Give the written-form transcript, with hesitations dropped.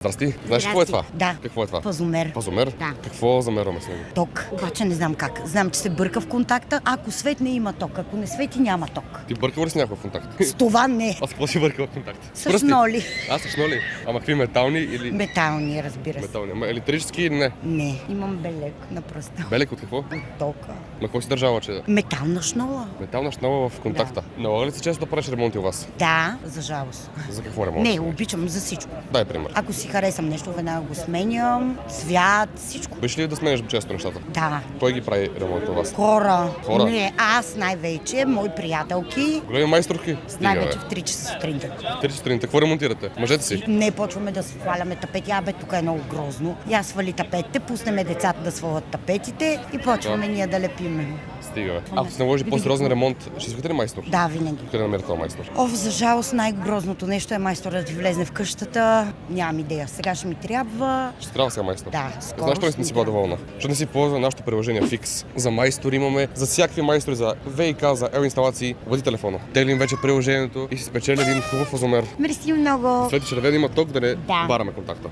Здрасти. Знаеш какво е това? Да. Какво е това? Пазомер. Пазомер? Да. Какво замерваме с него? Ток. Обаче не знам как. Знам, че се бърка в контакта. Ако светне, има ток. Ако не свети, няма ток. Ти бъркал ли си някой в контакт? С това не. Аз какво си бъркал в контакт? С шноли. С шноли? Ама какви метални или... Метални, разбира се. Метални. Ама електрически или не? Не. Имам белек на пръста. Белек от какво? От тока. На какво си държава, че... Метална шнола. Метална шнола в контакта. Налага ли се често да правиш ремонти у вас? Да, за жалост. За какво ремонт? Не, обичам за всичко. Дай пример. Ако си харесам нещо, веднага го сменям. Цвят, всичко. Биш ли да сменяш често нещата? Да. Кой ги прави ремонт у вас? Хора. Хора? Не, аз най-вече, мои приятелки. Големи майсторки? Най-вече в 3 часа сутринта. 3 сутринта. Какво ремонтирате? Мъжете си? Не почваме да сваляме тапети. Абе, тук е много грозно. Я свали тапетите, пуснеме децата да свалят тапетите и почваме ние да лепиме. Стига, бе. Ако се наложи по-сериозен ремонт, ще извикате ли майстор? Да, винаги. Къде намерите този майстор? За жалост най-грозното нещо е майстор да ти влезне в къщата. Нямам идея. Сега ще ми трябва. Ще трябва сега майстор. Да, скоро. Знаеш, че не си била доволна? Защото не си ползва нашето приложение Fix. За майстори имаме, за всякакви майстори, за ВИК, за инсталации. Води телефона. Теглим вече приложението и си спечели един хубав фазомер. Мерси много. След червено има ток да не Да. бараме контакта.